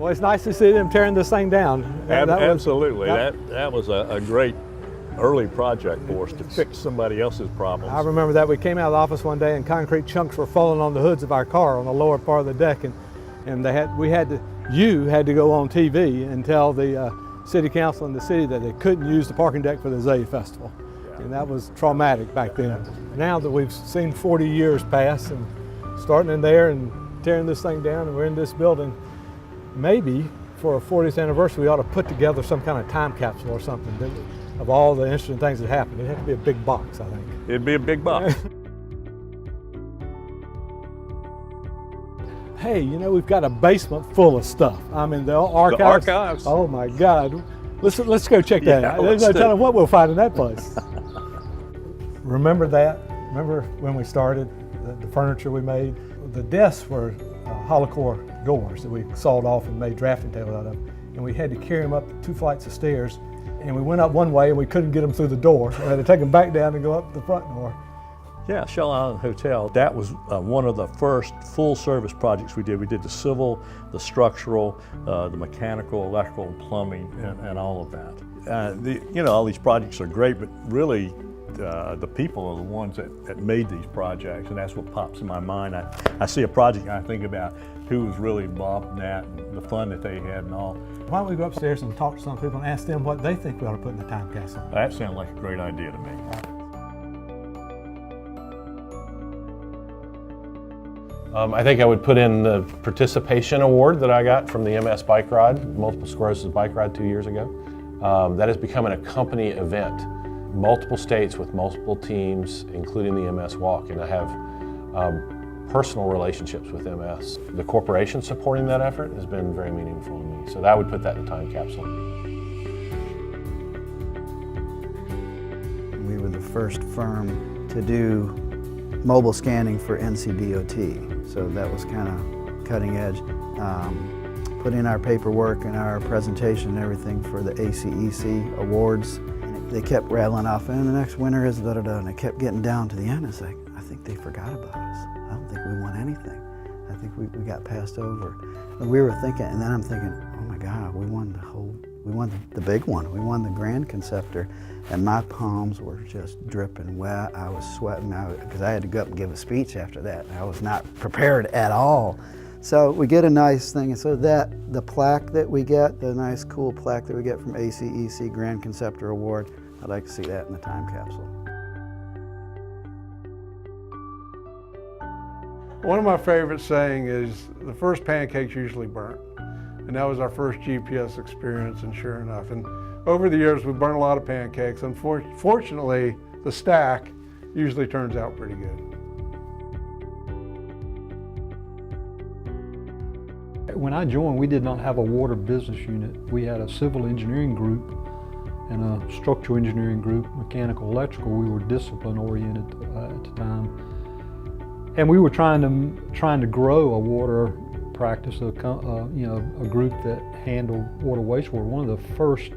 Well, it's nice to see them tearing this thing down. Absolutely. That was a great early project for us to fix somebody else's problems. I remember that. We came out of the office one day and concrete chunks were falling on the hoods of our car on the lower part of the deck, and you had to go on TV and tell the city council in the city that they couldn't use the parking deck for the Azalea Festival. Yeah. And that was traumatic back then. Now that we've seen 40 years pass and starting in there and tearing this thing down and we're in this building, maybe for a 40th anniversary we ought to put together some kind of time capsule or something of all the interesting things that happened. It'd have to be a big box, I think. It'd be a big box. Hey, you know, we've got a basement full of stuff. I mean, the archives. The archives. Oh my God. Let's go check that out. There's no telling what we'll find in that place. Remember that? Remember when we started, the furniture we made? The desks were hollow core doors that we sawed off and made drafting tables out of. And we had to carry them up 2 flights of stairs. And we went up one way and we couldn't get them through the door. We had to take them back down and go up the front door. Yeah, Shell Island Hotel, that was one of the first full service projects we did. We did the civil, the structural, the mechanical, electrical, and plumbing, and all of that. You know, all these projects are great, but really the people are the ones that made these projects, and that's what pops in my mind. I see a project and I think about who was really involved in that, and the fun that they had and all. Why don't we go upstairs and talk to some people and ask them what they think we ought to put in the time capsule? That sounds like a great idea to me. I think I would put in the participation award that I got from the MS Bike Ride, Multiple Sclerosis Bike Ride 2 years ago. That has become a company event. Multiple states with multiple teams, including the MS Walk, and I have personal relationships with MS. The corporation supporting that effort has been very meaningful to me, so that would put that in the time capsule. We were the first firm to do mobile scanning for NCDOT, so that was kind of cutting edge. Put in our paperwork and our presentation and everything for the ACEC awards. And they kept rattling off, and the next winner is da-da-da, and it kept getting down to the end. It's like, I think they forgot about us. I don't think we won anything. I think we got passed over. And we were thinking, and then I'm thinking, oh my God, we won the big one. We won the Grand Conceptor, and my palms were just dripping wet. I was sweating because I had to go up and give a speech after that. I was not prepared at all. So we get a nice thing, and so the plaque that we get, the nice cool plaque that we get from ACEC Grand Conceptor Award, I'd like to see that in the time capsule. One of my favorite saying is, the first pancake's usually burnt. And that was our first GPS experience, and sure enough. And over the years, we've burned a lot of pancakes. Unfortunately, the stack usually turns out pretty good. When I joined, we did not have a water business unit. We had a civil engineering group and a structural engineering group, mechanical, electrical. We were discipline oriented at the time. And we were trying to grow a water practice, you know, a group that handled water wastewater. One of the first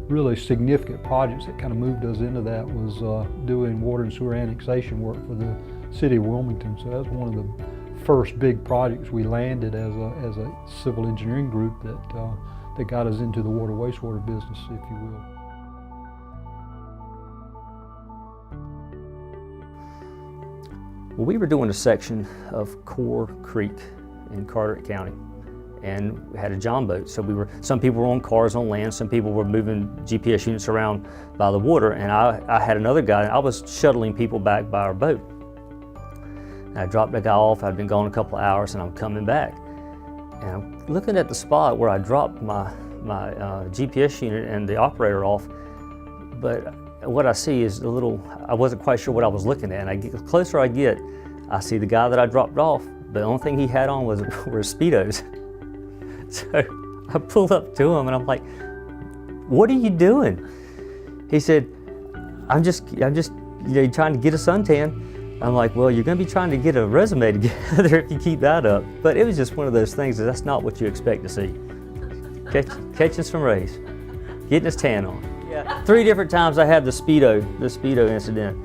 really significant projects that kind of moved us into that was doing water and sewer annexation work for the city of Wilmington. So that was one of the first big projects we landed as a civil engineering group that got us into the water wastewater business, if you will. Well, we were doing a section of Core Creek in Carteret County, and we had a john boat. So some people were on cars on land, some people were moving GPS units around by the water, and I had another guy, I was shuttling people back by our boat. And I dropped the guy off, I'd been gone a couple of hours, and I'm coming back. And I'm looking at the spot where I dropped my GPS unit and the operator off, but what I see is I wasn't quite sure what I was looking at, and the closer I get, I see the guy that I dropped off. The only thing he had on were Speedos. So I pulled up to him and I'm like, "What are you doing?" He said, I'm just you know, trying to get a suntan." I'm like, "Well, you're gonna be trying to get a resume together if you keep that up." But it was just one of those things that's not what you expect to see. Catching some rays, getting his tan on. Yeah. 3 different times I had the Speedo incident,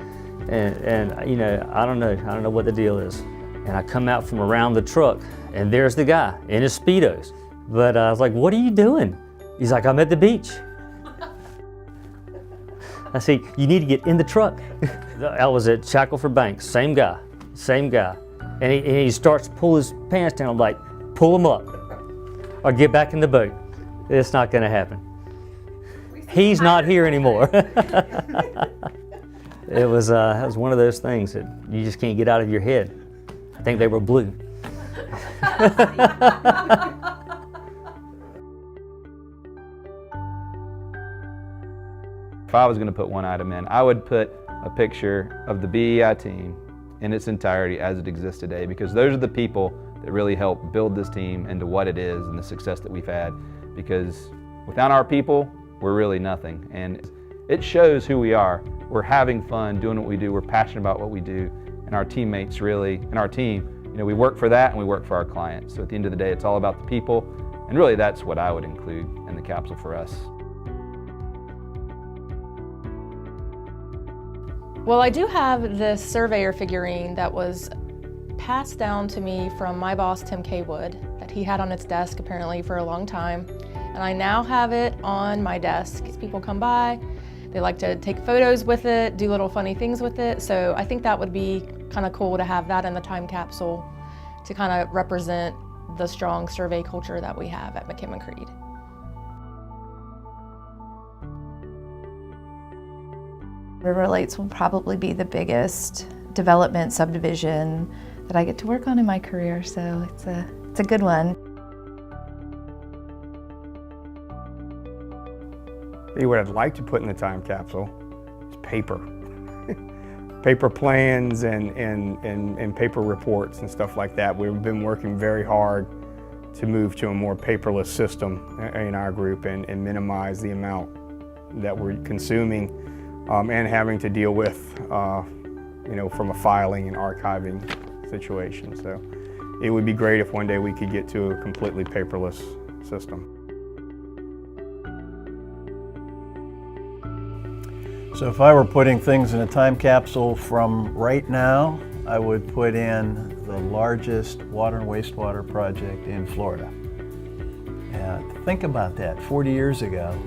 and you know, I don't know what the deal is. And I come out from around the truck, and there's the guy in his Speedos. But I was like, what are you doing? He's like, I'm at the beach. I said, you need to get in the truck. I was at Shackleford Banks, same guy. And he starts to pull his pants down. I'm like, pull them up or get back in the boat. It's not gonna happen. He's not here anymore. It was one of those things that you just can't get out of your head. I think they were blue. If I was going to put one item in, I would put a picture of the BEI team in its entirety as it exists today, because those are the people that really help build this team into what it is and the success that we've had. Because without our people, we're really nothing. And it shows who we are. We're having fun doing what we do. We're passionate about what we do. And our teammates really, and our team, you know, we work for that and we work for our clients. So at the end of the day, it's all about the people. And really that's what I would include in the capsule for us. Well, I do have this surveyor figurine that was passed down to me from my boss, Tim KAWOOD, that he had on his desk apparently for a long time. And I now have it on my desk. People come by, they like to take photos with it, do little funny things with it. So I think that would be kind of cool to have that in the time capsule to kind of represent the strong survey culture that we have at McKim & Creed. River Lakes will probably be the biggest development subdivision that I get to work on in my career, so it's a good one. What I'd like to put in the time capsule is paper. Paper plans and paper reports and stuff like that. We've been working very hard to move to a more paperless system in our group and minimize the amount that we're consuming and having to deal with, you know, from a filing and archiving situation. So it would be great if one day we could get to a completely paperless system. So if I were putting things in a time capsule from right now, I would put in the largest water and wastewater project in Florida. And think about that, 40 years ago,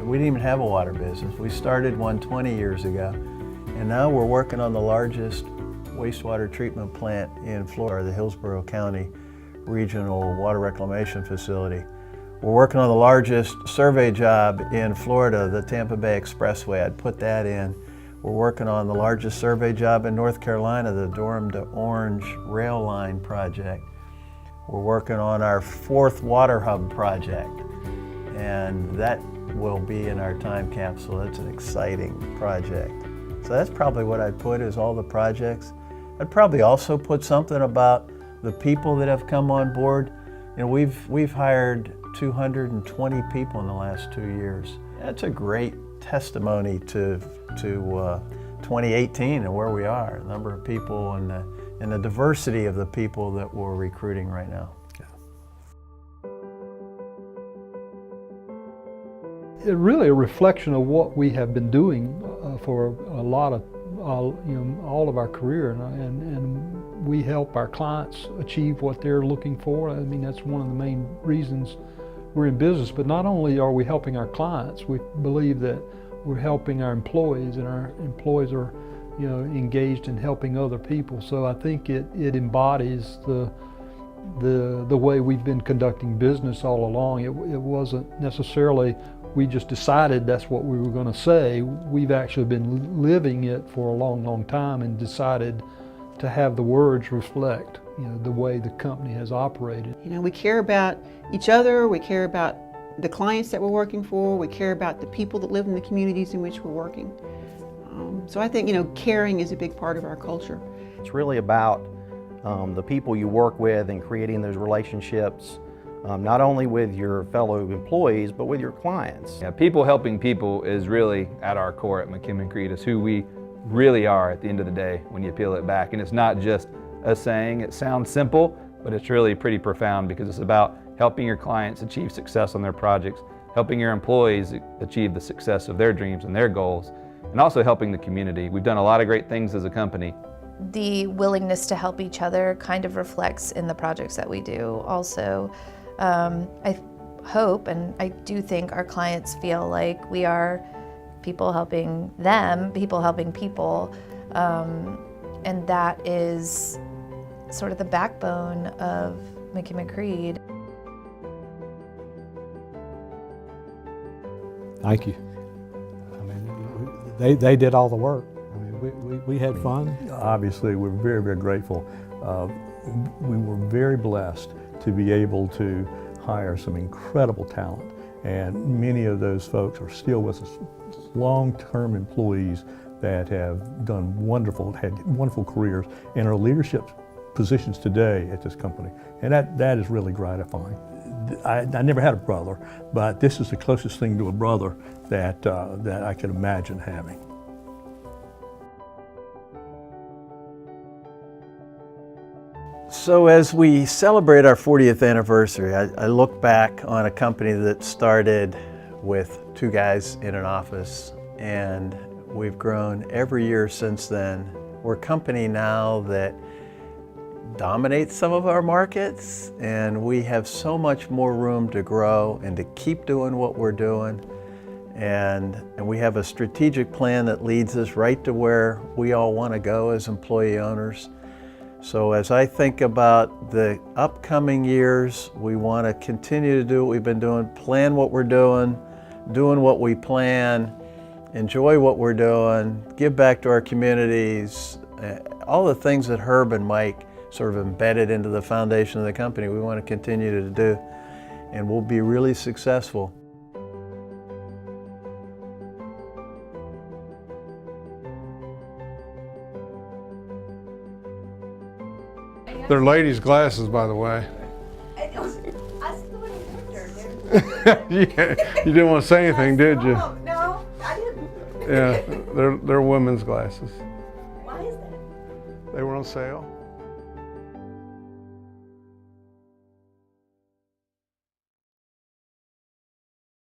we didn't even have a water business. We started one 20 years ago, and now we're working on the largest wastewater treatment plant in Florida, the Hillsborough County Regional Water Reclamation Facility. We're working on the largest survey job in Florida, the Tampa Bay Expressway. I'd put that in. We're working on the largest survey job in North Carolina, the Durham to Orange Rail Line project. We're working on our 4th water hub project, and that will be in our time capsule. That's an exciting project. So that's probably what I'd put, is all the projects. I'd probably also put something about the people that have come on board. You know, we've hired 220 people in the last 2 years. That's a great testimony to 2018 and where we are, the number of people and the diversity of the people that we're recruiting right now. It's really a reflection of what we have been doing for a lot of, you know, all of our career, and we help our clients achieve what they're looking for. I mean, that's one of the main reasons we're in business. But not only are we helping our clients, we believe that we're helping our employees, and our employees are, you know, engaged in helping other people. So I think it embodies the way we've been conducting business all along. It wasn't necessarily we just decided that's what we were going to say. We've actually been living it for a long, long time and decided to have the words reflect, you know, the way the company has operated. You know, we care about each other, we care about the clients that we're working for, we care about the people that live in the communities in which we're working. So I think, you know, caring is a big part of our culture. It's really about the people you work with and creating those relationships, not only with your fellow employees, but with your clients. Yeah, people helping people is really at our core at McKim & Creed. It's who we really are at the end of the day when you peel it back. And it's not just a saying. It sounds simple, but it's really pretty profound, because it's about helping your clients achieve success on their projects, helping your employees achieve the success of their dreams and their goals, and also helping the community. We've done a lot of great things as a company. The willingness to help each other kind of reflects in the projects that we do. Also, I hope and I do think our clients feel like we are people helping them, people helping people, and that is sort of the backbone of McKim & Creed. Thank you. I mean, they did all the work. I mean, we had fun. Obviously, we're very, very grateful. We were very blessed to be able to hire some incredible talent, and many of those folks are still with us, long-term employees that have had wonderful careers and are leadership positions today at this company, and that is really gratifying. I never had a brother, but this is the closest thing to a brother that I could imagine having. So as we celebrate our 40th anniversary, I look back on a company that started with 2 guys in an office, and we've grown every year since then. We're a company now that dominates some of our markets, and we have so much more room to grow and to keep doing what we're doing. And we have a strategic plan that leads us right to where we all want to go as employee owners. So as I think about the upcoming years, we want to continue to do what we've been doing, plan what we're doing what we plan, enjoy what we're doing, give back to our communities, all the things that Herb and Mike sort of embedded into the foundation of the company, we want to continue to do, and we'll be really successful. They're ladies' glasses, by the way. Yeah, you didn't want to say anything, did you? No, I didn't. Yeah, they're women's glasses. Why is that? They were on sale.